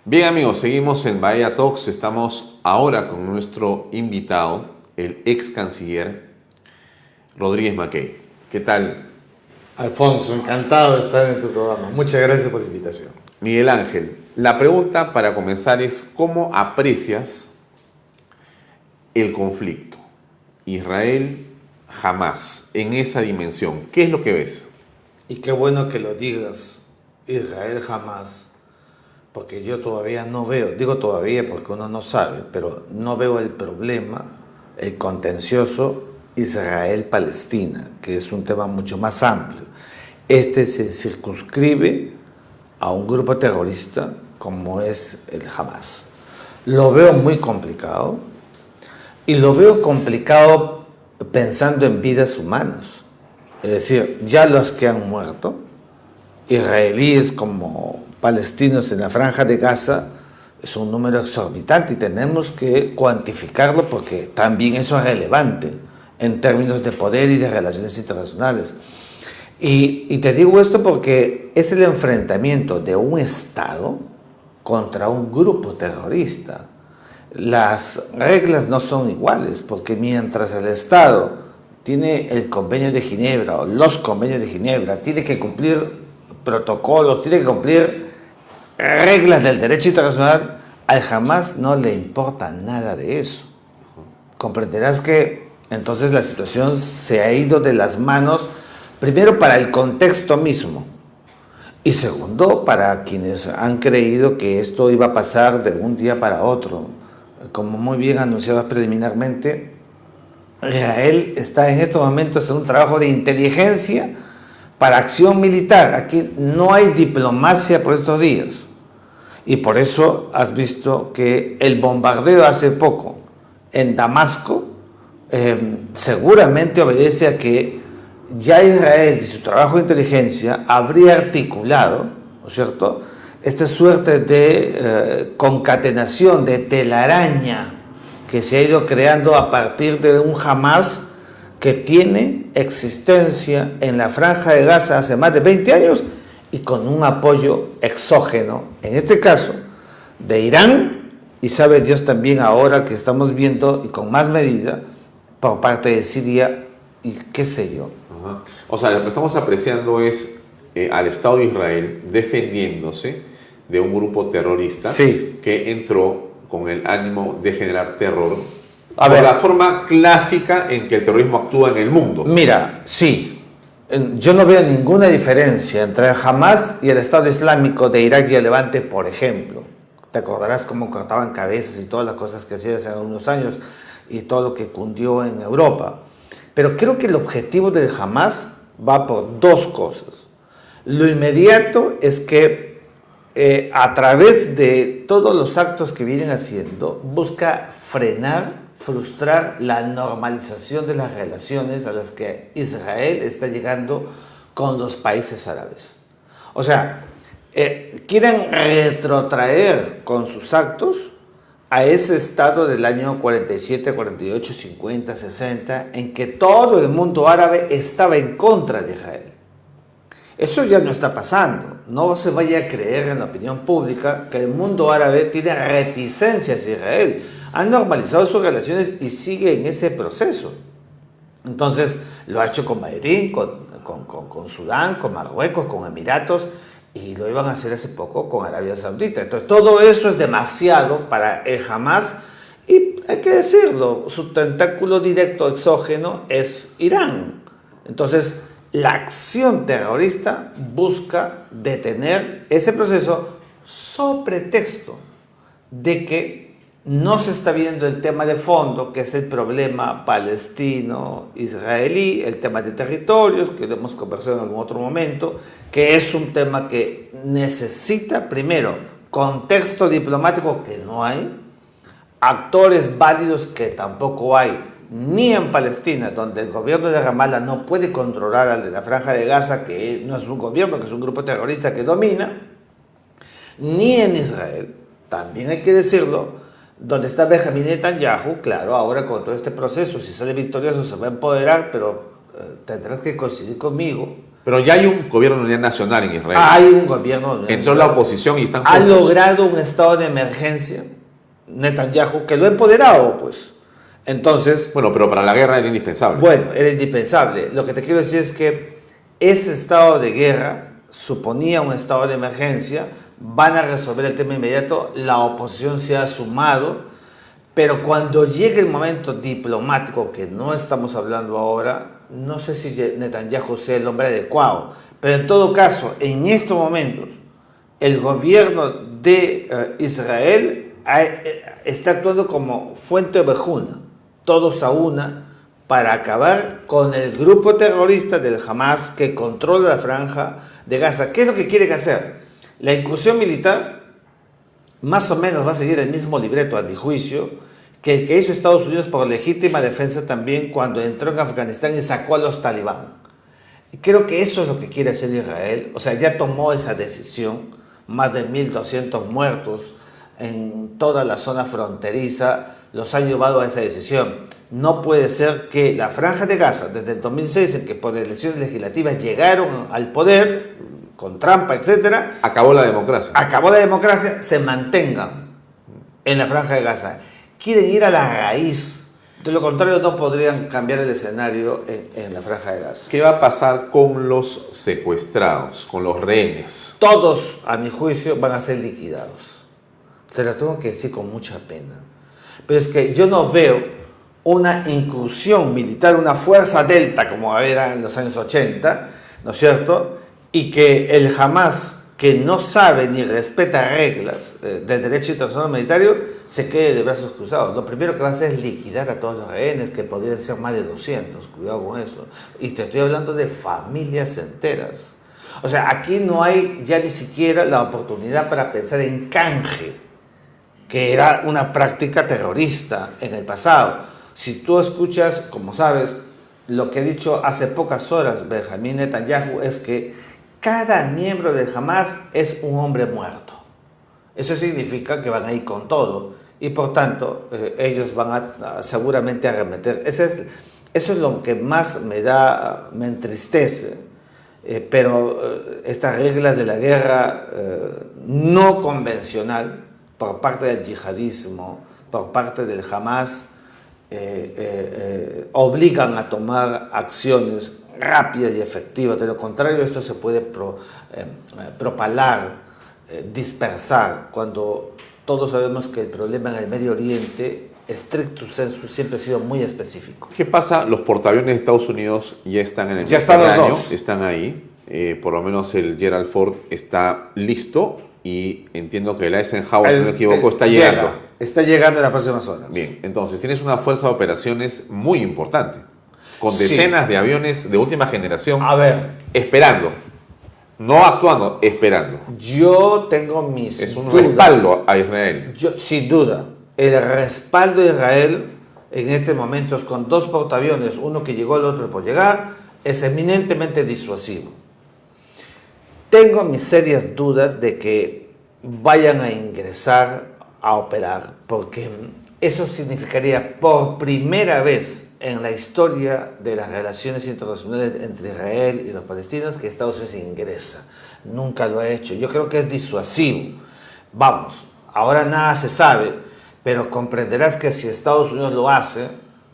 Bien amigos, seguimos en Bahía Talks. Estamos ahora con nuestro invitado, el ex canciller Rodríguez Mackey. ¿Qué tal? Alfonso, encantado de estar en tu programa. Muchas gracias por la invitación. Miguel Ángel, la pregunta para comenzar es ¿cómo aprecias el conflicto Israel-Hamás en esa dimensión? ¿Qué es lo que ves? Y qué bueno que lo digas, Israel jamás, porque yo todavía no veo, digo todavía porque uno no sabe, pero no veo el problema, el contencioso Israel-Palestina, que es un tema mucho más amplio. Este se circunscribe a un grupo terrorista como es el Hamas. Lo veo muy complicado y lo veo complicado pensando en vidas humanas. Es decir, ya los que han muerto, israelíes como palestinos en la franja de Gaza, es un número exorbitante y tenemos que cuantificarlo porque también eso es relevante en términos de poder y de relaciones internacionales. Y te digo esto porque es el enfrentamiento de un Estado contra un grupo terrorista. Las reglas no son iguales porque mientras el Estado tiene el convenio de Ginebra o los convenios de Ginebra, tiene que cumplir protocolos, tiene que cumplir reglas del derecho internacional, al Hamas no le importa nada de eso. Comprenderás que entonces la situación se ha ido de las manos, primero para el contexto mismo, y segundo para quienes han creído que esto iba a pasar de un día para otro. Como muy bien anunciabas preliminarmente, Israel está en estos momentos en un trabajo de inteligencia para acción militar. Aquí no hay diplomacia por estos días. Y por eso has visto que el bombardeo hace poco en Damasco seguramente obedece a que ya Israel y su trabajo de inteligencia habría articulado, ¿no es cierto?, esta suerte de concatenación, de telaraña que se ha ido creando a partir de un Hamas que tiene existencia en la franja de Gaza hace más de 20 años y con un apoyo exógeno, en este caso, de Irán, y sabe Dios también ahora que estamos viendo, y con más medida, por parte de Siria, y qué sé yo. Ajá. O sea, lo que estamos apreciando es al Estado de Israel defendiéndose de un grupo terrorista Sí. que entró con el ánimo de generar terror. A Por ver, la forma clásica en que el terrorismo actúa en el mundo. mira, sí, yo no veo ninguna diferencia entre el Hamas y el Estado Islámico de Irak y el Levante, por ejemplo. Te acordarás cómo cortaban cabezas y todas las cosas que hacían hace unos años y todo lo que cundió en Europa. Pero creo que el objetivo del Hamas va por dos cosas. Lo inmediato es que a través de todos los actos que vienen haciendo, busca frenar, frustrar la normalización de las relaciones a las que Israel está llegando con los países árabes. O sea, quieren retrotraer con sus actos a ese estado del año 47, 48, 50, 60, en que todo el mundo árabe estaba en contra de Israel. Eso ya no está pasando. No se vaya a creer en la opinión pública que el mundo árabe tiene reticencias a Israel. Han normalizado sus relaciones y sigue en ese proceso. Entonces, lo ha hecho con Bahrein, con Sudán, con Marruecos, con Emiratos, y lo iban a hacer hace poco con Arabia Saudita. Entonces, todo eso es demasiado para el Hamas, y hay que decirlo, su tentáculo directo exógeno es Irán. Entonces, la acción terrorista busca detener ese proceso sobre pretexto de que no se está viendo el tema de fondo, que es el problema palestino-israelí, el tema de territorios, que lo hemos conversado en algún otro momento, que es un tema que necesita, primero, contexto diplomático que no hay, actores válidos que tampoco hay, ni en Palestina, donde el gobierno de Ramallah no puede controlar al de la Franja de Gaza, que no es un gobierno, que es un grupo terrorista que domina, ni en Israel, también hay que decirlo, donde está Benjamin Netanyahu. Claro, ahora con todo este proceso, si sale victorioso se va a empoderar, pero tendrás que coincidir conmigo Pero ya hay un gobierno de unidad nacional en Israel. Hay un gobierno de unidad Entró la oposición y están ha juntos. logrado un estado de emergencia, Netanyahu, que lo ha empoderado, pues. Entonces, Bueno, pero para la guerra era indispensable. bueno, era indispensable. Lo que te quiero decir es que ese estado de guerra suponía un estado de emergencia, van a resolver el tema inmediato, la oposición se ha sumado, pero cuando llegue el momento diplomático, que no estamos hablando ahora, no sé si Netanyahu sea el hombre adecuado, pero en todo caso, en estos momentos, el gobierno de Israel está actuando como fuente ovejuna, todos a una, para acabar con el grupo terrorista del Hamas que controla la franja de Gaza. ¿Qué es lo que quieren hacer? La incursión militar más o menos va a seguir el mismo libreto, a mi juicio, que el que hizo Estados Unidos por legítima defensa también cuando entró en Afganistán y sacó a los talibán. Y creo que eso es lo que quiere hacer Israel. O sea, ya tomó esa decisión. Más de 1.200 muertos en toda la zona fronteriza los ha llevado a esa decisión. No puede ser que la franja de Gaza, desde el 2006, en que por elecciones legislativas llegaron al poder, con trampa, etcétera, Acabó la democracia. se mantengan en la franja de Gaza. Quieren ir a la raíz. De lo contrario, no podrían cambiar el escenario en la franja de Gaza. ¿Qué va a pasar con los secuestrados, con los rehenes? Todos, a mi juicio, van a ser liquidados. Te lo tengo que decir con mucha pena. Pero es que yo no veo una incursión militar, una fuerza delta como era en los años 80, ¿no es cierto? Y que el Hamas, que no sabe ni respeta reglas del derecho internacional humanitario, se quede de brazos cruzados. Lo primero que va a hacer es liquidar a todos los rehenes, que podrían ser más de 200, cuidado con eso. Y te estoy hablando de familias enteras. O sea, aquí no hay ya ni siquiera la oportunidad para pensar en canje, que era una práctica terrorista en el pasado. Si tú escuchas, como sabes, lo que ha dicho hace pocas horas Benjamín Netanyahu es que cada miembro de Hamas es un hombre muerto. Eso significa que van a ir con todo y por tanto ellos van seguramente a arremeter. Eso es lo que más me entristece. Pero estas reglas de la guerra no convencional por parte del yihadismo, por parte del Hamas, obligan a tomar acciones rápidas y efectivas. De lo contrario, esto se puede propalar, dispersar, cuando todos sabemos que el problema en el Medio Oriente, stricto sensu, siempre ha sido muy específico. ¿Qué pasa? Los portaaviones de Estados Unidos ya están en el Ya están los dos. Están ahí. Por lo menos el Gerald Ford está listo y entiendo que el Eisenhower, si no me equivoco, está llegando. Está llegando en las próximas horas. Bien, entonces tienes una fuerza de operaciones muy importante, con decenas de aviones de última generación, A ver, esperando, no actuando, esperando. yo tengo mis Es un dudas. respaldo a Israel. Sin duda, el respaldo de Israel en estos momentos con dos portaaviones, uno que llegó, el otro por llegar, es eminentemente disuasivo. Tengo mis serias dudas de que vayan a ingresar a operar, porque eso significaría por primera vez en la historia de las relaciones internacionales entre Israel y los palestinos que Estados Unidos ingresa. Nunca lo ha hecho. Yo creo que es disuasivo. Vamos, ahora nada se sabe, pero comprenderás que si Estados Unidos lo hace,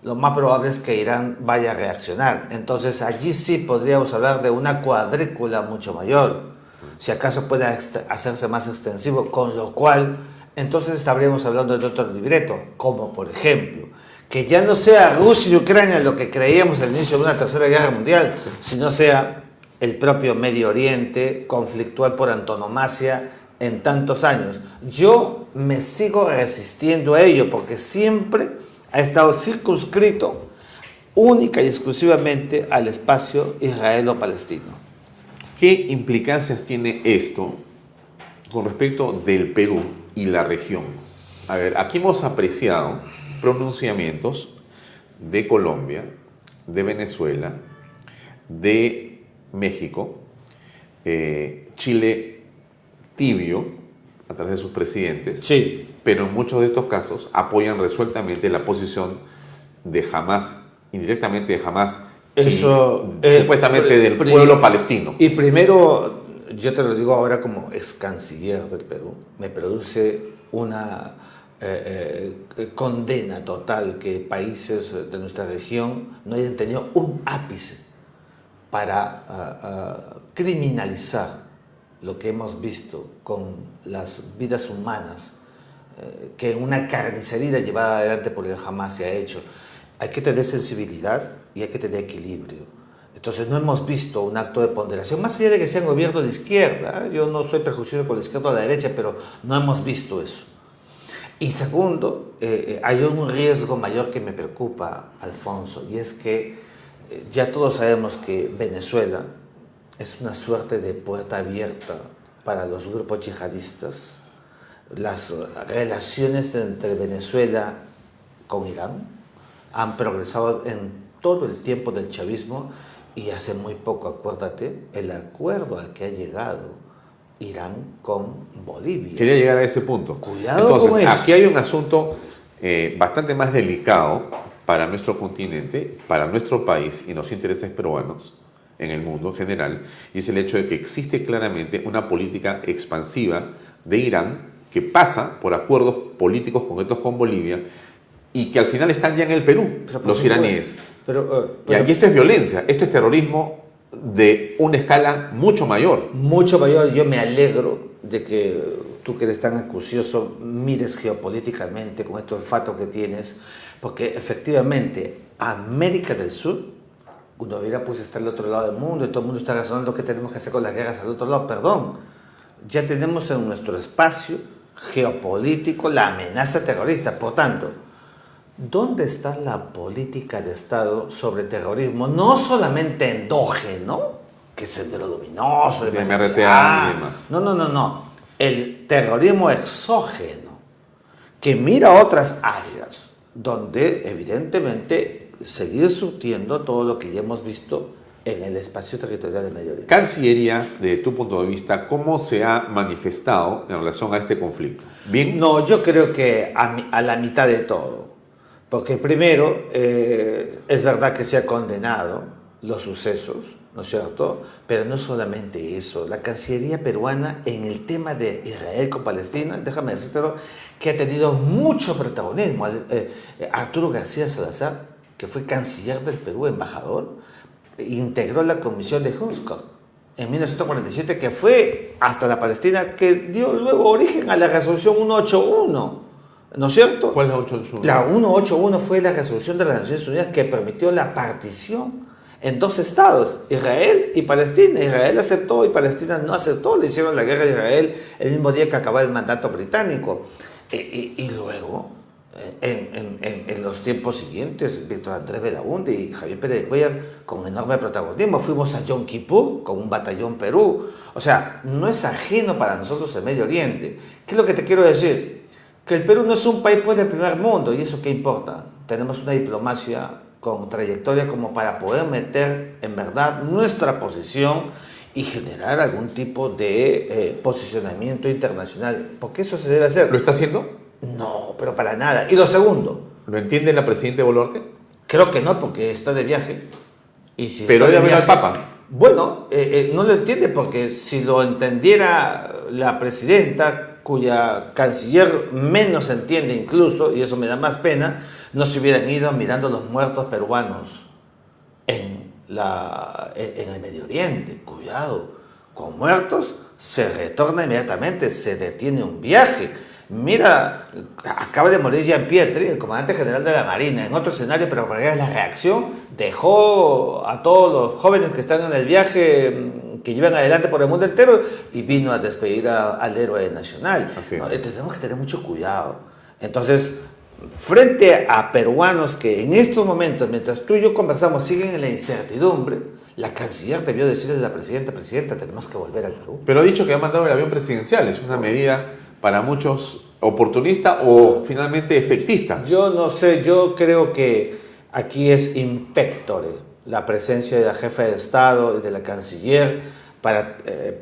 lo más probable es que Irán vaya a reaccionar. Entonces allí sí podríamos hablar de una cuadrícula mucho mayor, si acaso puede hacerse más extensivo, con lo cual entonces estaríamos hablando de otro libreto, como por ejemplo, que ya no sea Rusia y Ucrania lo que creíamos al inicio de una tercera guerra mundial, sino sea el propio Medio Oriente, conflictual por antonomasia en tantos años. Yo me sigo resistiendo a ello porque siempre ha estado circunscrito única y exclusivamente al espacio israelo-palestino. ¿Qué implicancias tiene esto con respecto del Perú y la región? A ver, aquí hemos apreciado pronunciamientos de Colombia, de Venezuela, de México, Chile tibio a través de sus presidentes, Sí. pero en muchos de estos casos apoyan resueltamente la posición de Hamas, indirectamente de Hamas Eso, supuestamente del pueblo palestino. Y primero, yo te lo digo ahora como ex canciller del Perú, me produce una condena total que países de nuestra región no hayan tenido un ápice para criminalizar lo que hemos visto con las vidas humanas que una carnicería llevada adelante por el Hamas se ha hecho. Hay que tener sensibilidad y hay que tener equilibrio. Entonces no hemos visto un acto de ponderación, más allá de que sean gobiernos de izquierda, yo no soy prejuicioso por la izquierda o la derecha, pero no hemos visto eso. Y segundo, hay un riesgo mayor que me preocupa, Alfonso, y es que ya todos sabemos que Venezuela es una suerte de puerta abierta para los grupos yihadistas. Las relaciones entre Venezuela con Irán han progresado en todo el tiempo del chavismo y hace muy poco, acuérdate, el acuerdo al que ha llegado Irán con Bolivia. Quería llegar a ese punto. Cuidado Entonces, con eso. aquí hay un asunto bastante más delicado para nuestro continente, para nuestro país y los intereses peruanos en el mundo en general, y es el hecho de que existe claramente una política expansiva de Irán que pasa por acuerdos políticos concretos con Bolivia y que al final están ya en el Perú, los iraníes. Y aquí esto es violencia, esto es terrorismo de una escala mucho mayor. Mucho mayor. Yo me alegro de que tú, que eres tan acucioso, mires geopolíticamente con este olfato que tienes, porque efectivamente América del Sur, uno hubiera pues estar al otro lado del mundo y todo el mundo está razonando qué tenemos que hacer con las guerras al otro lado. Perdón, ya tenemos en nuestro espacio geopolítico la amenaza terrorista. Por tanto, ¿dónde está la política de Estado sobre terrorismo? No solamente endógeno, que es Sendero Luminoso, de MRTA y demás. No. El terrorismo exógeno, que mira otras áreas donde evidentemente seguir surtiendo todo lo que ya hemos visto en el espacio territorial del Medio Oriente. Cancillería, de tu punto de vista, ¿cómo se ha manifestado en relación a este conflicto? ¿Bien? No, yo creo que a la mitad de todo. Porque primero, es verdad que se ha condenado los sucesos, ¿no es cierto? Pero no solamente eso. La Cancillería peruana en el tema de Israel con Palestina, déjame decírtelo, que ha tenido mucho protagonismo. Arturo García Salazar, que fue canciller del Perú, embajador, integró la comisión de Hunscott en 1947, que fue hasta la Palestina, que dio luego origen a la resolución 181. ¿No es cierto? ¿Cuál es la 181? La 181 fue la resolución de las Naciones Unidas que permitió la partición en dos estados, Israel y Palestina. Israel aceptó y Palestina no aceptó. Le hicieron la guerra a Israel el mismo día que acababa el mandato británico. Y luego, en los tiempos siguientes, Víctor Andrés Belaúnde y Javier Pérez de Cuellar con enorme protagonismo. Fuimos a Yom Kippur con un batallón Perú. O sea, no es ajeno para nosotros el Medio Oriente. ¿Qué es lo que te quiero decir? Que el Perú no es un país pues, del primer mundo, y eso qué importa. Tenemos una diplomacia con trayectoria como para poder meter en verdad nuestra posición y generar algún tipo de posicionamiento internacional, porque eso se debe hacer. ¿Lo está haciendo? No, pero para nada. Y lo segundo, ¿Lo entiende la presidenta Boluarte? creo que no, porque está de viaje. Y si Pero está ella de ve al viaje, Papa. Bueno, no lo entiende, porque si lo entendiera la presidenta, cuya canciller menos entiende incluso, y eso me da más pena, no se hubieran ido mirando los muertos peruanos en el Medio Oriente. Cuidado, con muertos se retorna inmediatamente, se detiene un viaje. Mira, acaba de morir Jean-Pietri, el comandante general de la Marina, en otro escenario, pero para que la reacción, dejó a todos los jóvenes que están en el viaje, que llevan adelante por el mundo entero, y vino a despedir al héroe nacional. ¿No? Tenemos que tener mucho cuidado. Entonces, frente a peruanos que en estos momentos, mientras tú y yo conversamos, siguen en la incertidumbre, la canciller debió decirle a la presidenta, tenemos que volver al Perú. Pero ha dicho que ha mandado el avión presidencial, es una medida para muchos oportunista o finalmente efectista. Yo no sé, yo creo que aquí es impectore la presencia de la jefa de Estado y de la canciller para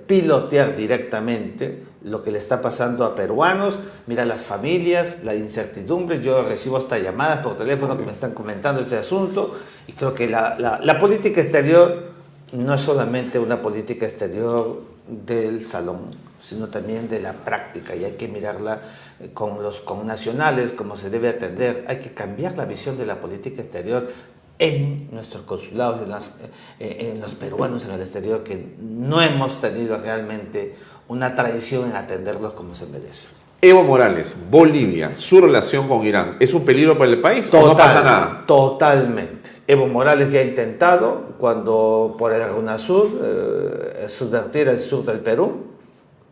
pilotear directamente lo que le está pasando a peruanos, mira las familias, la incertidumbre. Yo recibo hasta llamadas por teléfono que me están comentando este asunto, y creo que la política exterior no es solamente una política exterior del salón, sino también de la práctica, y hay que mirarla con los connacionales como se debe atender. Hay que cambiar la visión de la política exterior en nuestros consulados, en los peruanos en el exterior, que no hemos tenido realmente una tradición en atenderlos como se merece. Evo Morales, Bolivia, su relación con Irán, ¿es un peligro para el país o no pasa nada? Totalmente. Evo Morales ya ha intentado, cuando por el UNASUR, subvertir el sur del Perú.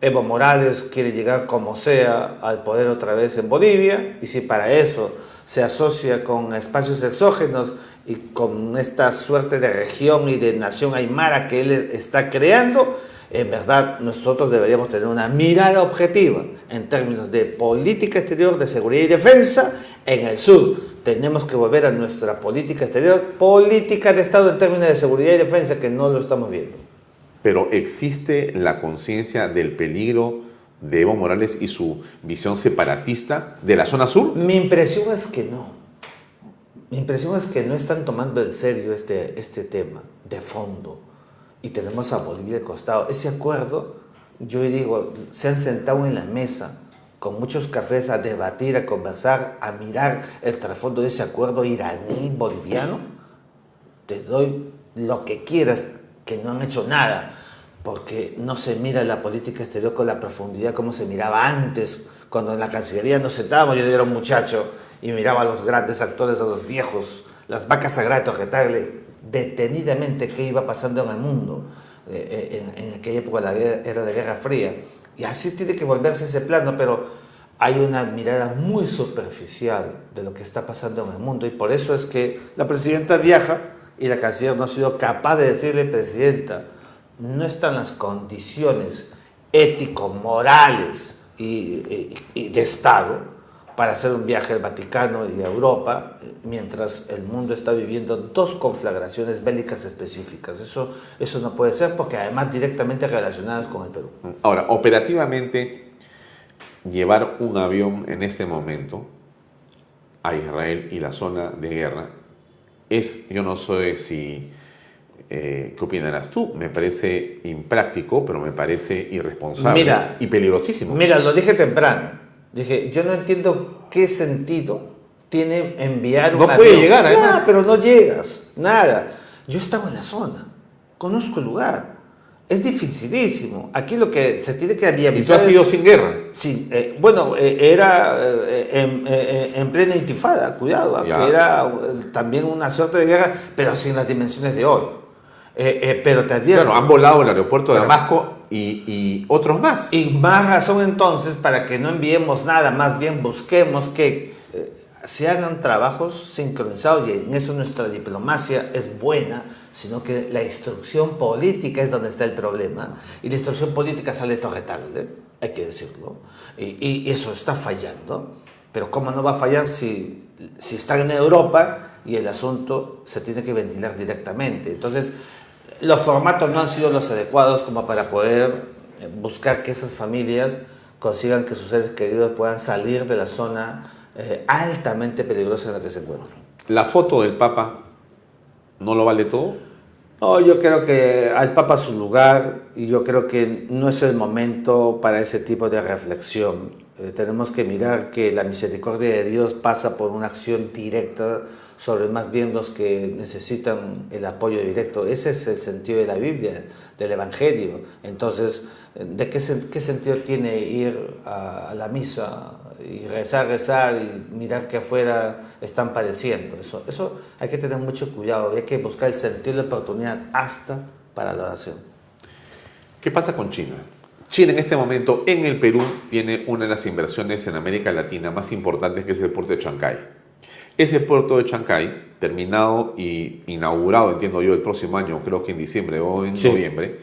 Evo Morales quiere llegar como sea al poder otra vez en Bolivia, y si para eso se asocia con espacios exógenos y con esta suerte de región y de nación aymara que él está creando, en verdad nosotros deberíamos tener una mirada objetiva en términos de política exterior, de seguridad y defensa en el sur. Tenemos que volver a nuestra política exterior, política de Estado en términos de seguridad y defensa, que no lo estamos viendo. Pero ¿existe la conciencia del peligro de Evo Morales y su visión separatista de la zona sur? Mi impresión es que no. Mi impresión es que no están tomando en serio este tema de fondo. Y tenemos a Bolivia de costado. Ese acuerdo, yo digo, se han sentado en la mesa con muchos cafés a debatir, a conversar, a mirar el trasfondo de ese acuerdo iraní-boliviano. Te doy lo que quieras, que no han hecho nada, porque no se mira la política exterior con la profundidad como se miraba antes, cuando en la Cancillería nos sentábamos. Yo era un muchacho y miraba a los grandes actores, a los viejos, las vacas sagradas de Toquetagle, detenidamente qué iba pasando en el mundo en aquella época era de Guerra Fría. Y así tiene que volverse ese plano, pero hay una mirada muy superficial de lo que está pasando en el mundo, y por eso es que la presidenta viaja y la canciller no ha sido capaz de decirle: presidenta, no están las condiciones ético-morales y de Estado para hacer un viaje al Vaticano y a Europa, mientras el mundo está viviendo dos conflagraciones bélicas específicas. Eso no puede ser, porque además directamente relacionadas con el Perú. Ahora, operativamente, llevar un avión en este momento a Israel y la zona de guerra es, yo no sé si, ¿qué opinarás tú? Me parece impráctico, pero me parece irresponsable y peligrosísimo. Mira, lo dije temprano. Dije, yo no entiendo qué sentido tiene enviar un avión. No puede llegar, además. No, pero no llegas, nada. Yo estaba en la zona, conozco el lugar. Es dificilísimo. Aquí lo que se tiene que viabilizar. ¿Y tú has ido sin guerra? Sí, bueno, era en plena intifada, cuidado, que era también una suerte de guerra, pero sin las dimensiones de hoy. Pero te advierto. Claro, han volado el aeropuerto de Damasco y otros más. Y más razón entonces para que no enviemos nada, más bien busquemos que se hagan trabajos sincronizados, y en eso nuestra diplomacia es buena, sino que la instrucción política es donde está el problema, y la instrucción política sale Toquetagle, hay que decirlo, y eso está fallando. Pero ¿cómo no va a fallar si están en Europa y el asunto se tiene que ventilar directamente? Entonces, los formatos no han sido los adecuados como para poder buscar que esas familias consigan que sus seres queridos puedan salir de la zona altamente peligrosa en la que se encuentran. ¿La foto del Papa no lo vale todo? No, yo creo que al Papa su lugar, y yo creo que no es el momento para ese tipo de reflexión. Tenemos que mirar que la misericordia de Dios pasa por una acción directa sobre más bien los que necesitan el apoyo directo. Ese es el sentido de la Biblia, del Evangelio. Entonces, ¿de qué sentido tiene ir a la misa y rezar y mirar que afuera están padeciendo? Eso hay que tener mucho cuidado, y hay que buscar el sentido y la oportunidad hasta para la oración. ¿Qué pasa con China? China en este momento en el Perú tiene una de las inversiones en América Latina más importantes, que es el puerto de Chancay. Ese puerto de Chancay, terminado y inaugurado, entiendo yo, el próximo año, creo que en diciembre o en noviembre,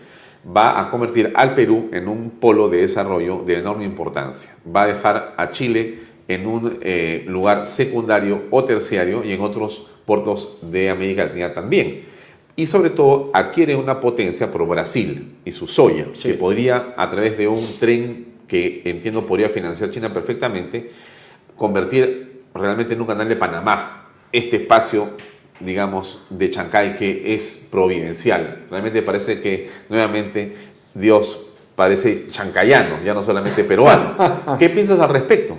va a convertir al Perú en un polo de desarrollo de enorme importancia. Va a dejar a Chile en un lugar secundario o terciario, y en otros puertos de América Latina también. Y sobre todo adquiere una potencia por Brasil y su soya, que podría, a través de un tren que entiendo podría financiar China perfectamente, convertir realmente en un canal de Panamá este espacio, digamos, de Chancay que es providencial. Realmente parece que nuevamente Dios parece chancayano, ya no solamente peruano. ¿Qué piensas al respecto?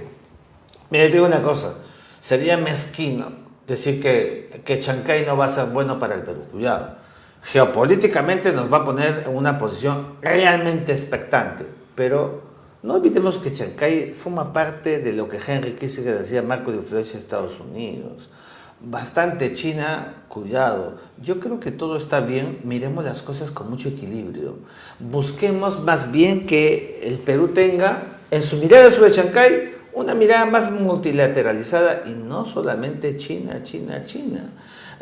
Mira, te digo una cosa, sería mezquino decir que Chancay no va a ser bueno para el Perú. Cuidado, geopolíticamente nos va a poner en una posición realmente expectante, pero no olvidemos que Chancay forma parte de lo que Henry Kissinger decía marco de influencia de Estados Unidos. Bastante China, cuidado. Yo creo que todo está bien, miremos las cosas con mucho equilibrio. Busquemos más bien que el Perú tenga en su mirada sobre Chancay una mirada más multilateralizada y no solamente China, China, China.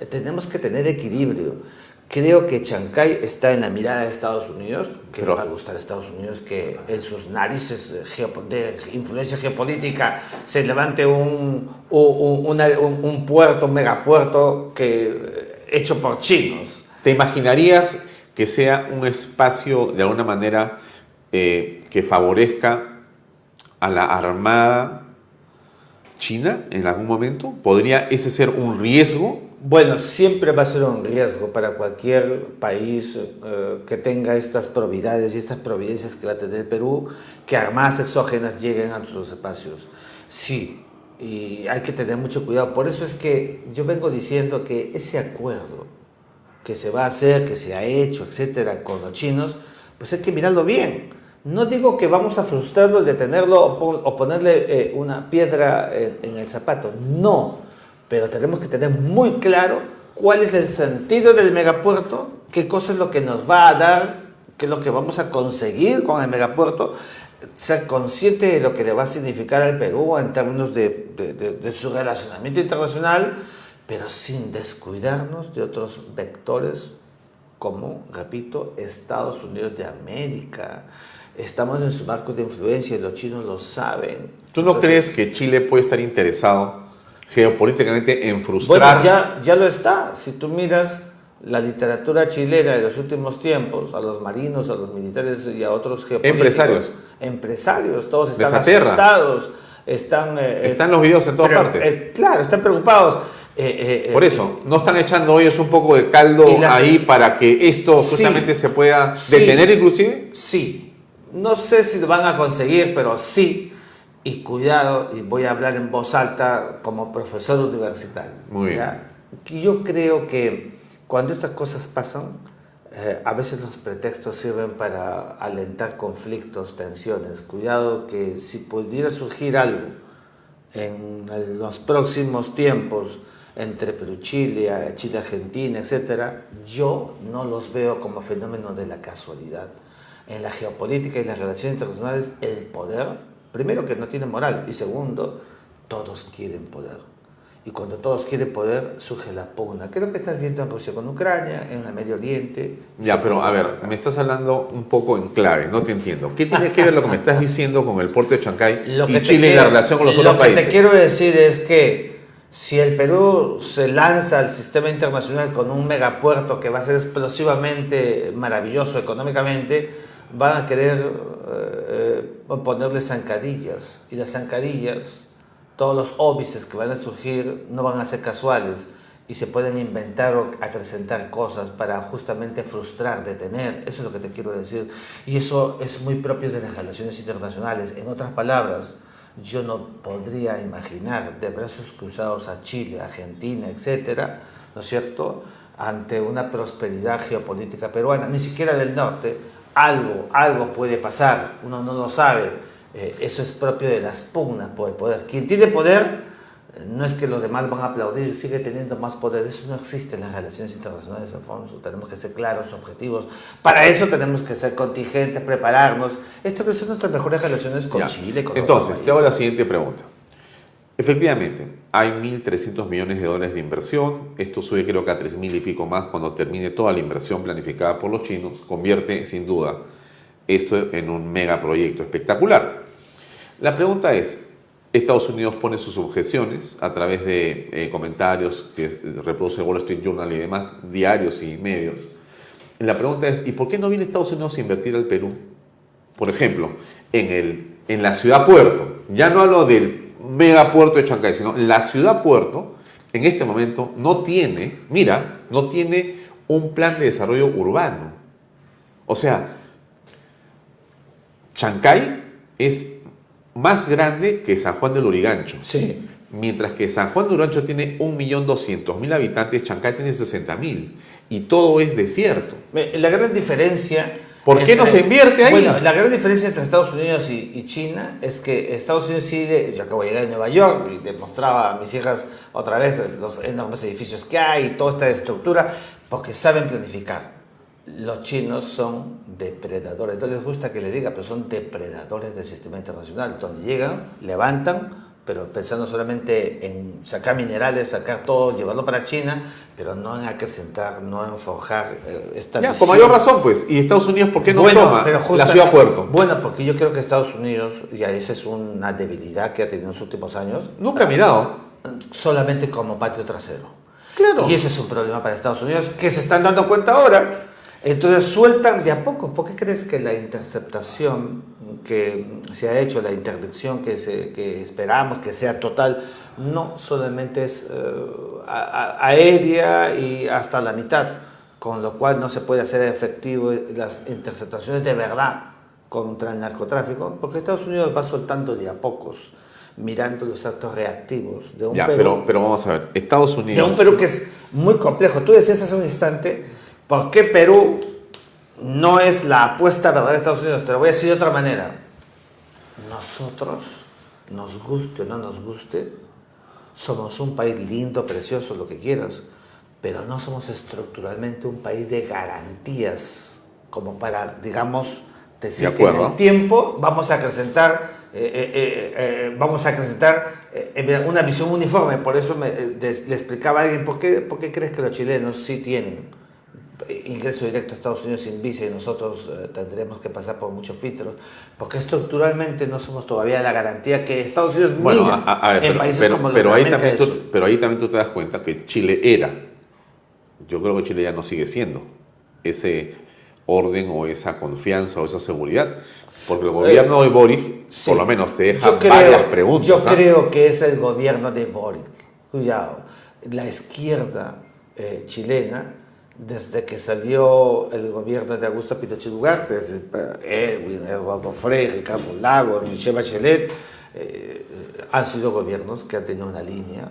Tenemos que tener equilibrio. Creo que Chancay está en la mirada de Estados Unidos, que no va a gustar a Estados Unidos que en sus narices de influencia geopolítica se levante un puerto, un megapuerto hecho por chinos. ¿Te imaginarías que sea un espacio de alguna manera que favorezca a la Armada China en algún momento? ¿Podría ese ser un riesgo? Bueno, siempre va a ser un riesgo para cualquier país que tenga estas probidades y estas providencias que va a tener el Perú, que armadas exógenas lleguen a nuestros espacios. Sí, y hay que tener mucho cuidado. Por eso es que yo vengo diciendo que ese acuerdo que se va a hacer, que se ha hecho, etcétera, con los chinos, pues hay que mirarlo bien. No digo que vamos a frustrarlo, detenerlo o ponerle una piedra en el zapato. No. Pero tenemos que tener muy claro cuál es el sentido del megapuerto, qué cosa es lo que nos va a dar, qué es lo que vamos a conseguir con el megapuerto, ser consciente de lo que le va a significar al Perú en términos de su relacionamiento internacional, pero sin descuidarnos de otros vectores como, repito, Estados Unidos de América. Estamos en su marco de influencia y los chinos lo saben. ¿Tú no crees que Chile puede estar interesado geopolíticamente en frustrar? Bueno, ya lo está. Si tú miras la literatura chilena de los últimos tiempos, a los marinos, a los militares y a otros geopolíticos. Empresarios, todos están asustados. Están los videos en todas partes. Claro, están preocupados. Por eso, no están echando ellos un poco de caldo ahí para que esto justamente se pueda detener inclusive. Sí, no sé si lo van a conseguir, pero sí. Y cuidado, y voy a hablar en voz alta como profesor universitario. Muy bien. ¿Ya? Yo creo que cuando estas cosas pasan, a veces los pretextos sirven para alentar conflictos, tensiones. Cuidado que si pudiera surgir algo en los próximos tiempos entre Perú, Chile, Chile, Argentina, etcétera, yo no los veo como fenómenos de la casualidad. En la geopolítica y las relaciones internacionales, el poder, primero que no tiene moral y segundo, todos quieren poder. Y cuando todos quieren poder, surge la pugna. ¿Qué es lo que estás viendo en Rusia con Ucrania, en el Medio Oriente? Ya, pero a ver, me estás hablando un poco en clave, no te entiendo. ¿Qué tiene que ver lo que me estás diciendo con el puerto de Chancay y Chile y la relación con los otros países? Lo que te quiero decir es que si el Perú se lanza al sistema internacional con un megapuerto que va a ser explosivamente maravilloso económicamente, van a querer ponerle zancadillas, y las zancadillas, todos los óbices que van a surgir no van a ser casuales y se pueden inventar o acrecentar cosas para justamente frustrar, detener. Eso es lo que te quiero decir, y eso es muy propio de las relaciones internacionales. En otras palabras, yo no podría imaginar de brazos cruzados a Chile, Argentina, etcétera, ¿no es cierto?, ante una prosperidad geopolítica peruana, ni siquiera del norte. Algo puede pasar, uno no lo sabe. Eso es propio de las pugnas por el poder. Quien tiene poder, no es que los demás van a aplaudir, sigue teniendo más poder. Eso no existe en las relaciones internacionales, Alfonso. Tenemos que ser claros, objetivos. Para eso tenemos que ser contingentes, prepararnos, establecer nuestras mejores relaciones con Chile, con otros países. Te hago la siguiente pregunta. Efectivamente, hay 1.300 millones de dólares de inversión. Esto sube creo que a 3.000 y pico más cuando termine toda la inversión planificada por los chinos. Convierte sin duda esto en un megaproyecto espectacular. La pregunta es, Estados Unidos pone sus objeciones a través de comentarios que reproduce Wall Street Journal y demás diarios y medios. La pregunta es, ¿y por qué no viene Estados Unidos a invertir al Perú? Por ejemplo, en en la ciudad puerto, ya no hablo del megapuerto de Chancay, sino la ciudad puerto, en este momento no tiene, mira, no tiene un plan de desarrollo urbano. O sea, Chancay es más grande que San Juan del Lurigancho. Sí. Mientras que San Juan del Lurigancho tiene 1.200.000 habitantes, Chancay tiene 60.000. Y todo es desierto. La gran diferencia... ¿Por qué no se invierte ahí? Bueno, la gran diferencia entre Estados Unidos y China es que Estados Unidos sí, yo acabo de llegar de Nueva York y demostraba a mis hijas otra vez los enormes edificios que hay y toda esta estructura, porque saben planificar. Los chinos son depredadores, no les gusta que les diga, pero son depredadores del sistema internacional, donde llegan, levantan, pero pensando solamente en sacar minerales, sacar todo, llevarlo para China, pero no en acrecentar, no en forjar esta Ya, visión. con mayor razón, pues. ¿Y Estados Unidos por qué no toma pero la ciudad puerto? Bueno, porque yo creo que Estados Unidos, ya esa es una debilidad que ha tenido en los últimos años. Nunca he mirado. Solamente como patio trasero. Claro. Y ese es un problema para Estados Unidos, que se están dando cuenta ahora. Entonces sueltan de a poco. ¿Por qué crees que la interceptación que se ha hecho, la interdicción que esperamos que sea total, no solamente es aérea y hasta la mitad, con lo cual no se puede hacer efectivo las interceptaciones de verdad contra el narcotráfico? Porque Estados Unidos va soltando de a pocos, mirando los actos reactivos de un Ya, Perú. pero vamos a ver. Estados De Unidos... un Perú que es muy complejo. Tú decías hace un instante, ¿por qué Perú no es la apuesta verdadera de Estados Unidos? Te lo voy a decir de otra manera. Nosotros, nos guste o no nos guste, somos un país lindo, precioso, lo que quieras, pero no somos estructuralmente un país de garantías, como para, digamos, decir que en el tiempo vamos a acrecentar una visión uniforme. Por eso le explicaba a alguien, ¿por qué crees que los chilenos sí tienen ingreso directo a Estados Unidos sin visa y nosotros tendremos que pasar por muchos filtros? Porque estructuralmente no somos todavía la garantía que Estados Unidos mira en países como los de América del Sur. Pero ahí también tú te das cuenta que Chile era, yo creo que Chile ya no sigue siendo ese orden o esa confianza o esa seguridad, porque el gobierno de Boric, sí, por lo menos te deja varias preguntas. Yo creo que es el gobierno de Boric. Cuidado, la izquierda chilena, desde que salió el gobierno de Augusto Pinochet Ugarte, Edwin, Eduardo Frei, Ricardo Lagos, Michelle Bachelet, han sido gobiernos que han tenido una línea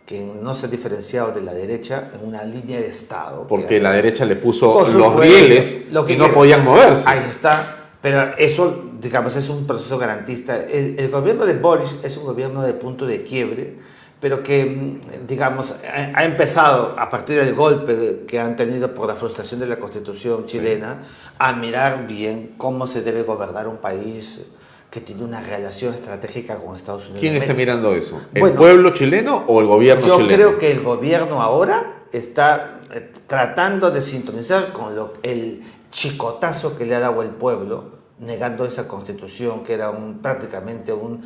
que no se ha diferenciado de la derecha en una línea de Estado. Porque la derecha le puso los rieles y no podían moverse. Ahí está. Pero eso, digamos, es un proceso garantista. El gobierno de Boris es un gobierno de punto de quiebre, pero que, digamos, ha empezado a partir del golpe que han tenido por la frustración de la Constitución chilena a mirar bien cómo se debe gobernar un país que tiene una relación estratégica con Estados Unidos. ¿Quién está mirando eso? ¿El pueblo chileno o el gobierno chileno? Yo creo que el gobierno ahora está tratando de sintonizar con el chicotazo que le ha dado el pueblo, negando esa constitución que era prácticamente un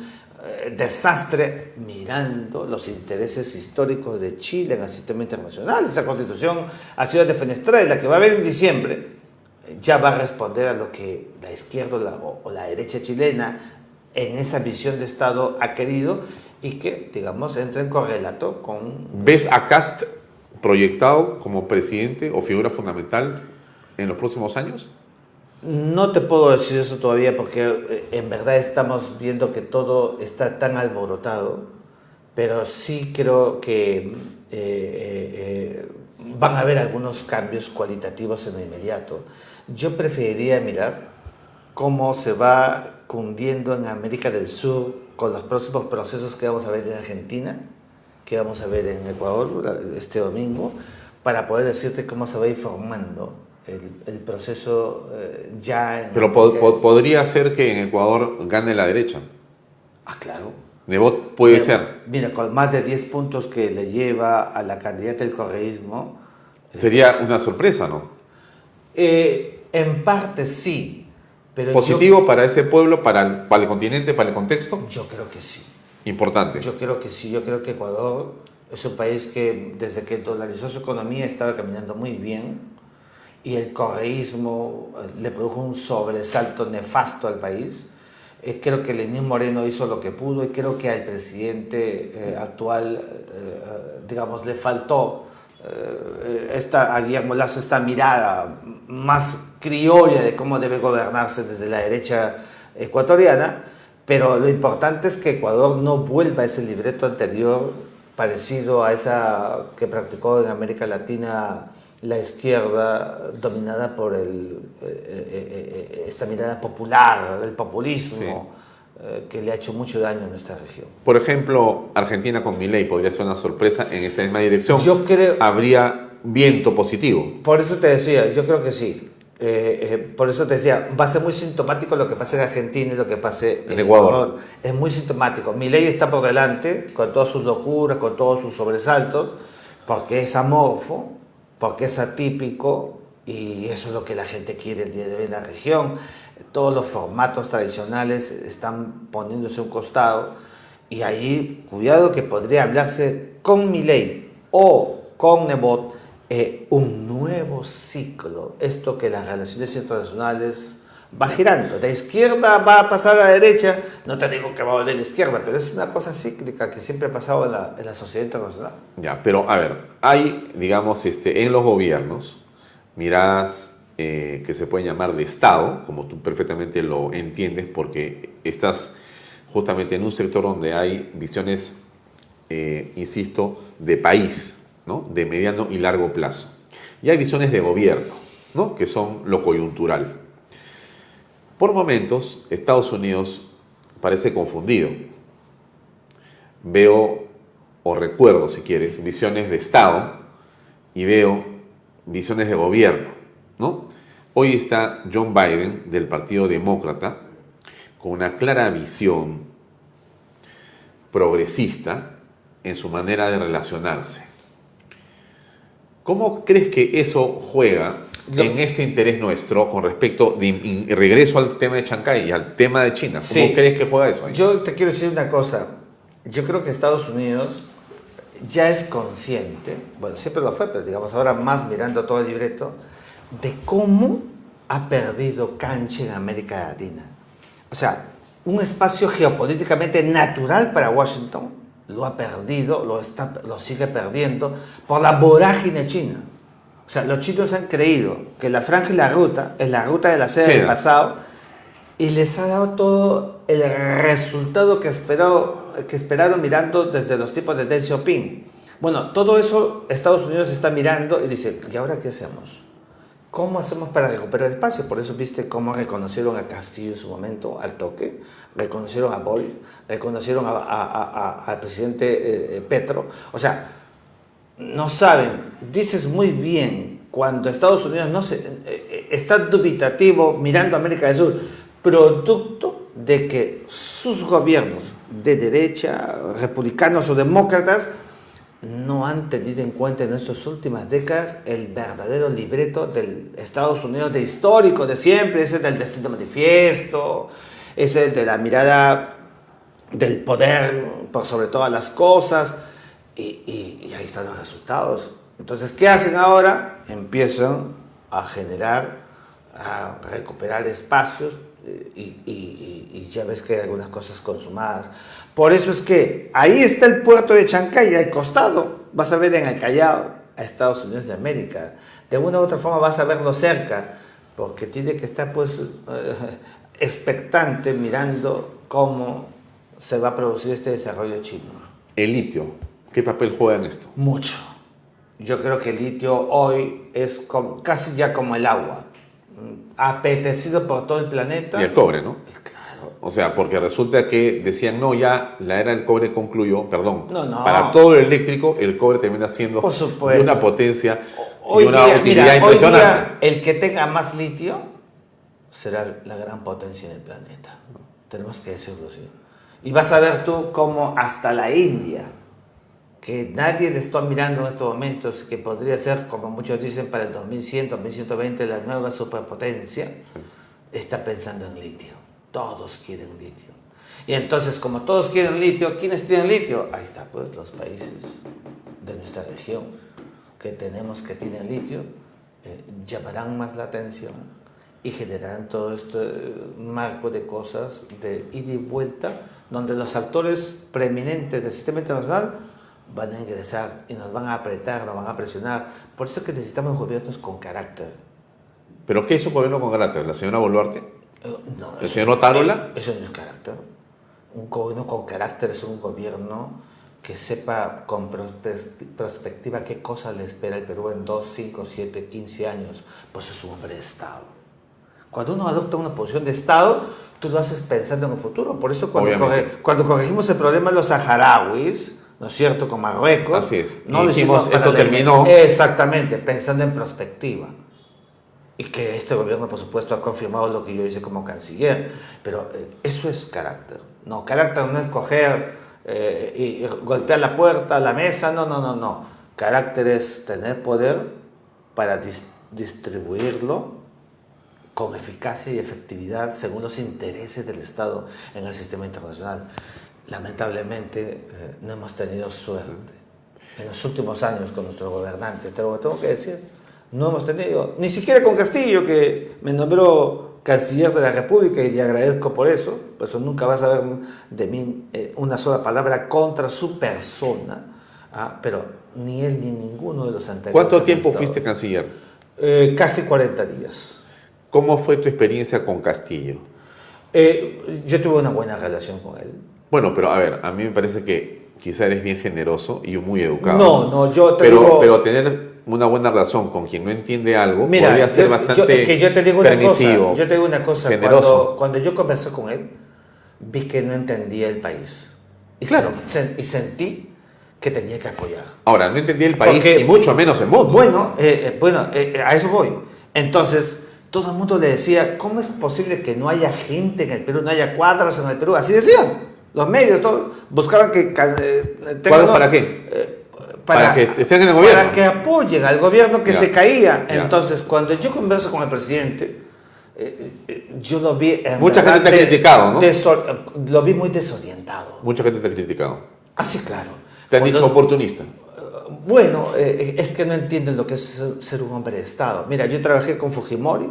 desastre, mirando los intereses históricos de Chile en el sistema internacional. Esa constitución ha sido defenestrada y la que va a haber en diciembre ya va a responder a lo que la izquierda o la derecha chilena en esa visión de Estado ha querido y que, digamos, entra en correlato con... ¿Ves a Kast proyectado como presidente o figura fundamental en los próximos años? No te puedo decir eso todavía porque en verdad estamos viendo que todo está tan alborotado, pero sí creo que van a haber algunos cambios cualitativos en lo inmediato. Yo preferiría mirar cómo se va cundiendo en América del Sur con los próximos procesos que vamos a ver en Argentina, que vamos a ver en Ecuador este domingo, para poder decirte cómo se va a ir formando el proceso ya... Pero podría ser que en Ecuador gane la derecha. Ah, claro. Nebot puede ser. Mira, con más de 10 puntos que le lleva a la candidata del correísmo... Sería una sorpresa, ¿no? En parte sí. Pero ¿Positivo para ese pueblo, para el continente, para el contexto? Yo creo que sí. Importante. Yo creo que sí. Yo creo que Ecuador es un país que desde que dolarizó su economía estaba caminando muy bien y el correísmo le produjo un sobresalto nefasto al país. Creo que Lenín Moreno hizo lo que pudo y creo que al presidente actual, digamos, le faltó a Guillermo Lasso esta mirada más criolla de cómo debe gobernarse desde la derecha ecuatoriana, pero lo importante es que Ecuador no vuelva a ese libreto anterior parecido a esa que practicó en América Latina la izquierda dominada por esta mirada popular, del populismo, que le ha hecho mucho daño a nuestra región. Por ejemplo, Argentina con Milei podría ser una sorpresa en esta misma dirección. Yo creo... ¿Habría viento positivo? Por eso te decía, yo creo que sí. Por eso te decía, va a ser muy sintomático lo que pase en Argentina y lo que pase en Ecuador. Es muy sintomático. Milei está por delante, con todas sus locuras, con todos sus sobresaltos, porque es amorfo, porque es atípico, y eso es lo que la gente quiere el día de hoy en la región. Todos los formatos tradicionales están poniéndose a un costado, y ahí, cuidado que podría hablarse con Milei o con Nebot, un nuevo ciclo, esto que las relaciones internacionales va girando, de izquierda va a pasar a la derecha, no te digo que va a volver a la izquierda, pero es una cosa cíclica que siempre ha pasado en la sociedad internacional. Ya, pero a ver, hay, digamos, en los gobiernos, miradas que se pueden llamar de Estado, como tú perfectamente lo entiendes, porque estás justamente en un sector donde hay visiones, insisto, de país, ¿no? De mediano y largo plazo. Y hay visiones de gobierno, ¿no? Que son lo coyuntural. Por momentos, Estados Unidos parece confundido. Veo, o recuerdo si quieres, visiones de Estado y veo visiones de gobierno, ¿no? Hoy está John Biden del Partido Demócrata con una clara visión progresista en su manera de relacionarse. ¿Cómo crees que eso juega en este interés nuestro con respecto de regreso al tema de Chancay y al tema de China? ¿Cómo crees que juega eso ahí? Yo te quiero decir una cosa. Yo creo que Estados Unidos ya es consciente, bueno, siempre lo fue, pero digamos ahora más mirando todo el libreto, de cómo ha perdido cancha en América Latina. O sea, un espacio geopolíticamente natural para Washington lo ha perdido, lo sigue perdiendo por la vorágine china. O sea, los chinos han creído que la franja y la ruta es la ruta de la seda del pasado, y les ha dado todo el resultado que esperaron mirando desde los tiempos de Deng Xiaoping. Bueno, todo eso Estados Unidos está mirando y dice, ¿y ahora qué hacemos? ¿Cómo hacemos para recuperar el espacio? Por eso viste cómo reconocieron a Castillo en su momento, al toque, reconocieron a Boric, reconocieron al presidente Petro. O sea, no saben, dices muy bien, cuando Estados Unidos está dubitativo mirando a América del Sur, producto de que sus gobiernos de derecha, republicanos o demócratas, no han tenido en cuenta en estas últimas décadas el verdadero libreto del Estados Unidos de histórico, de siempre, ese del destino manifiesto, ese de la del poder por sobre todas las cosas, y ahí están los resultados. Entonces, ¿qué hacen ahora? Empiezan a generar, a recuperar espacios, y ya ves que hay algunas cosas consumadas. Por eso es que ahí está el puerto de Chancay, al costado. Vas a ver en el Callao a Estados Unidos de América. De una u otra forma vas a verlo cerca, porque tiene que estar pues expectante mirando cómo se va a producir este desarrollo chino. El litio, ¿qué papel juega en esto? Mucho. Yo creo que el litio hoy es casi ya como el agua, apetecido por todo el planeta. Y el cobre, ¿no? Claro. O sea, porque resulta que decían, no, ya la era del cobre concluyó, perdón. No. Para todo lo eléctrico, el cobre termina siendo de una potencia y una utilidad impresionante. Hoy día, el que tenga más litio será la gran potencia en el planeta. Tenemos que decirlo así. Y vas a ver tú cómo hasta la India, que nadie le está mirando en estos momentos, que podría ser, como muchos dicen, para el 2100, 2120, la nueva superpotencia, está pensando en litio. Todos quieren litio. Y entonces, como todos quieren litio, ¿quiénes tienen litio? Ahí está, pues, los países de nuestra región que tienen litio, llamarán más la atención y generarán todo este marco de cosas de ida y vuelta, donde los actores preeminentes del sistema internacional van a ingresar y nos van a apretar, nos van a presionar. Por eso es que necesitamos gobiernos con carácter. ¿Pero qué es un gobierno con carácter? ¿La señora Boluarte? No, ¿El señor Otárola? Eso no es carácter. Un gobierno con carácter es un gobierno que sepa con perspectiva qué cosa le espera al Perú en 2, 5, 7, 15 años. Pues es un hombre de Estado. Cuando uno adopta una posición de Estado, tú lo haces pensando en el futuro. Por eso cuando corregimos el problema de los saharauis, ¿no es cierto?, con Marruecos, así es. no dijimos, esto terminó. Exactamente, pensando en perspectiva. Y que este gobierno, por supuesto, ha confirmado lo que yo hice como canciller. Pero eso es carácter. No, carácter no es coger y golpear la puerta, la mesa, no. Carácter es tener poder para distribuirlo con eficacia y efectividad según los intereses del Estado en el sistema internacional. Lamentablemente no hemos tenido suerte en los últimos años con nuestros gobernantes, te lo tengo que decir. No hemos tenido, ni siquiera con Castillo, que me nombró canciller de la República y le agradezco por eso, pues nunca vas a ver de mí una sola palabra contra su persona, pero ni él ni ninguno de los anteriores. ¿Cuánto tiempo fuiste canciller? Casi 40 días. ¿Cómo fue tu experiencia con Castillo? Yo tuve una buena relación con él. Bueno, pero a ver, a mí me parece que quizá eres bien generoso y muy educado. No, yo te pero, digo... Pero tener una buena relación con quien no entiende algo, mira, podría ser bastante yo te digo permisivo. Yo te digo una cosa, generoso. cuando yo conversé con él, vi que no entendía el país. Y, claro. Y sentí que tenía que apoyar. Ahora, no entendía el país y mucho menos el mundo. Bueno, a eso voy. Entonces, todo el mundo le decía, ¿cómo es posible que no haya gente en el Perú, no haya cuadros en el Perú? Así decían. Los medios, todos, buscaban que... ¿Cuadros para qué? Para que estén en el gobierno. Para que apoyen al gobierno que se caía. Ya. Entonces, cuando yo converso con el presidente, yo lo vi... Mucha gente te ha criticado, ¿no? Lo vi muy desorientado. Mucha gente te ha criticado. Así, claro. Te han dicho oportunista. Bueno, es que no entienden lo que es ser un hombre de Estado. Mira, yo trabajé con Fujimori,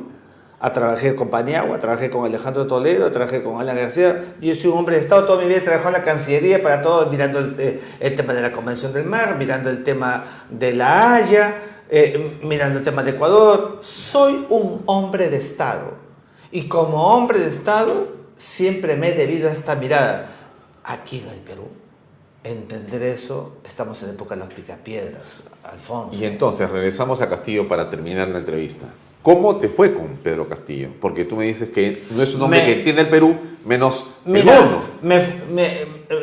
trabajé con Paniagua, trabajé con Alejandro Toledo, trabajé con Alan García. Yo soy un hombre de Estado, toda mi vida he trabajado en la Cancillería para todo, mirando el tema de la Convención del Mar, mirando el tema de La Haya, mirando el tema de Ecuador. Soy un hombre de Estado. Y como hombre de Estado, siempre me he debido a esta mirada. Aquí en el Perú, entender eso, estamos en época de los picapiedras, Alfonso. Y entonces, regresamos a Castillo para terminar la entrevista. ¿Cómo te fue con Pedro Castillo? Porque tú me dices que no es un hombre que entiende el Perú menos el mundo.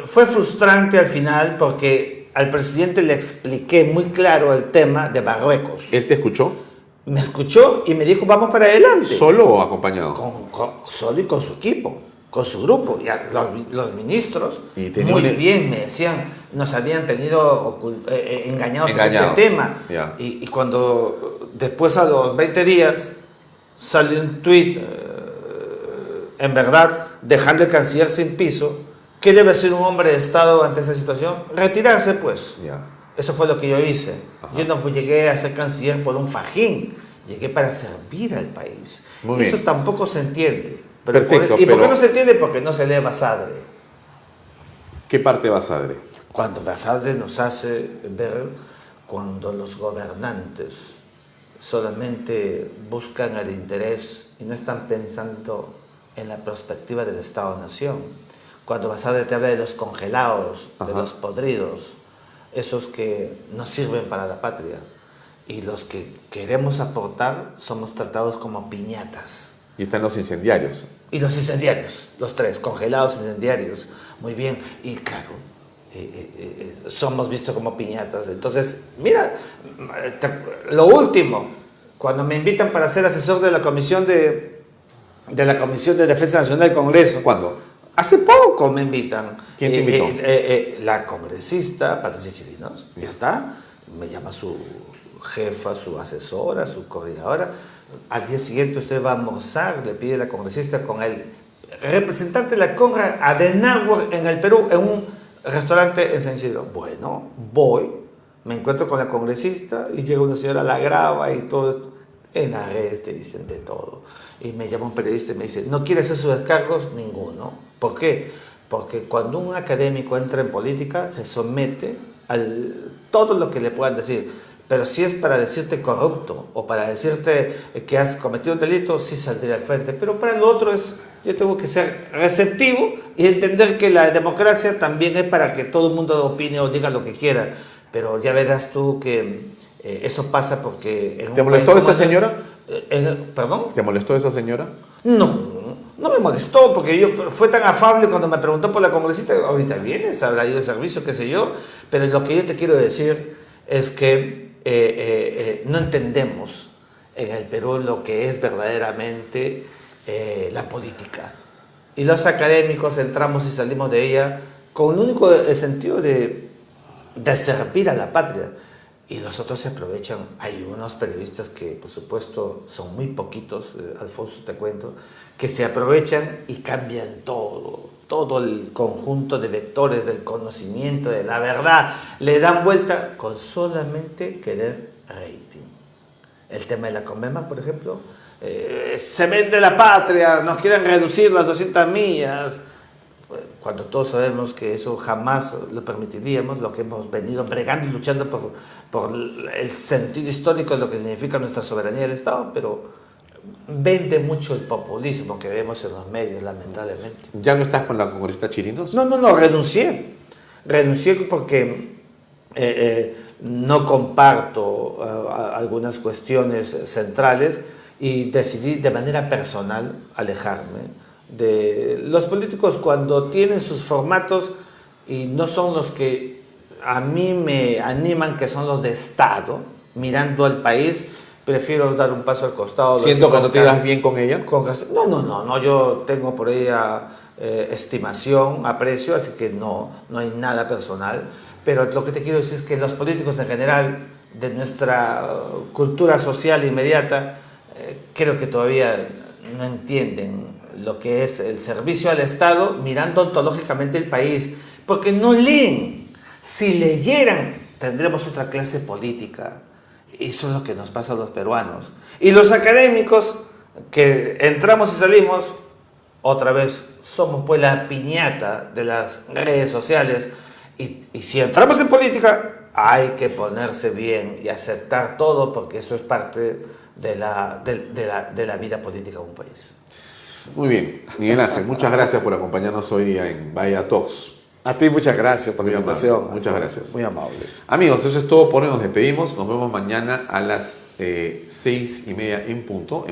Fue frustrante al final porque al presidente le expliqué muy claro el tema de Marruecos. ¿Él te escuchó? Me escuchó y me dijo, vamos para adelante. ¿Solo o acompañado? Solo y con su equipo, con su grupo. Ya los ministros muy bien me decían, nos habían tenido engañados en este tema. Y cuando después a los 20 días sale un tuit, en verdad, dejando el canciller sin piso, ¿qué debe ser un hombre de Estado ante esa situación? Retirarse, pues. Eso fue lo que yo hice. Ajá. Yo no llegué a ser canciller por un fajín, llegué para servir al país. Eso tampoco se entiende. Perfecto, ¿Y por qué no se entiende? Porque no se lee Basadre. ¿Qué parte Basadre? Cuando Basadre nos hace ver cuando los gobernantes solamente buscan el interés y no están pensando en la perspectiva del Estado-Nación. Cuando Basadre te habla de los congelados, de los podridos, esos que no sirven para la patria, y los que queremos aportar somos tratados como piñatas. Y están los incendiarios. Y los incendiarios, los tres, congelados, incendiarios, muy bien. Y claro, somos vistos como piñatas. Entonces, mira, lo último, cuando me invitan para ser asesor de la Comisión de Defensa Nacional del Congreso. ¿Cuándo? Hace poco me invitan. ¿Quién te invitó? La congresista Patricia Chirinos, ya está. Me llama su jefa, su asesora, su coordinadora. Al día siguiente usted va a almorzar, le pide la congresista con el representante de la Conra Adenauer en el Perú, en un restaurante en San Isidro. Bueno, voy, me encuentro con la congresista y llega una señora, la graba y todo esto. En las redes te dicen de todo. Y me llama un periodista y me dice, ¿no quieres hacer sus descargos? Ninguno. ¿Por qué? Porque cuando un académico entra en política, se somete a todo lo que le puedan decir. Pero si es para decirte corrupto o para decirte que has cometido un delito, sí saldría al frente. Pero para lo otro es, yo tengo que ser receptivo y entender que la democracia también es para que todo el mundo opine o diga lo que quiera. Pero ya verás tú que eso pasa porque... ¿Te molestó esa señora? ¿Perdón? ¿Te molestó esa señora? No me molestó porque fue tan afable cuando me preguntó por la congresista. Ahorita vienes, habrá ido de servicio, qué sé yo. Pero lo que yo te quiero decir es que no entendemos en el Perú lo que es verdaderamente la política. Y los académicos entramos y salimos de ella con el único sentido de servir a la patria. Y los otros se aprovechan. Hay unos periodistas que, por supuesto, son muy poquitos, Alfonso, te cuento, que se aprovechan y cambian todo el conjunto de vectores del conocimiento, de la verdad, le dan vuelta con solamente querer rating. El tema de la Conmema, por ejemplo, se vende la patria, nos quieren reducir las 200 millas, cuando todos sabemos que eso jamás lo permitiríamos, lo que hemos venido bregando y luchando por el sentido histórico de lo que significa nuestra soberanía del Estado, pero vende mucho el populismo que vemos en los medios, lamentablemente. ¿Ya no estás con la congresista Chirinos? No, renuncié. Renuncié porque no comparto algunas cuestiones centrales y decidí de manera personal alejarme de los políticos cuando tienen sus formatos y no son los que a mí me animan, que son los de Estado, mirando al país. Prefiero dar un paso al costado. ¿Siento que no te das bien con ella? No, yo tengo por ella estimación, aprecio, así que no hay nada personal. Pero lo que te quiero decir es que los políticos en general, de nuestra cultura social inmediata, creo que todavía no entienden lo que es el servicio al Estado mirando ontológicamente el país, porque no leen. Si leyeran, tendremos otra clase política. Eso es lo que nos pasa a los peruanos. Y los académicos, que entramos y salimos, otra vez somos pues la piñata de las redes sociales. Y si entramos en política, hay que ponerse bien y aceptar todo, porque eso es parte de la vida política de un país. Muy bien, Miguel Ángel, muchas gracias por acompañarnos hoy día en Bahía Talks. A ti muchas gracias por la invitación. Muchas gracias. Muy amable. Amigos, eso es todo por hoy. Nos despedimos. Nos vemos mañana a las 6:30 en punto.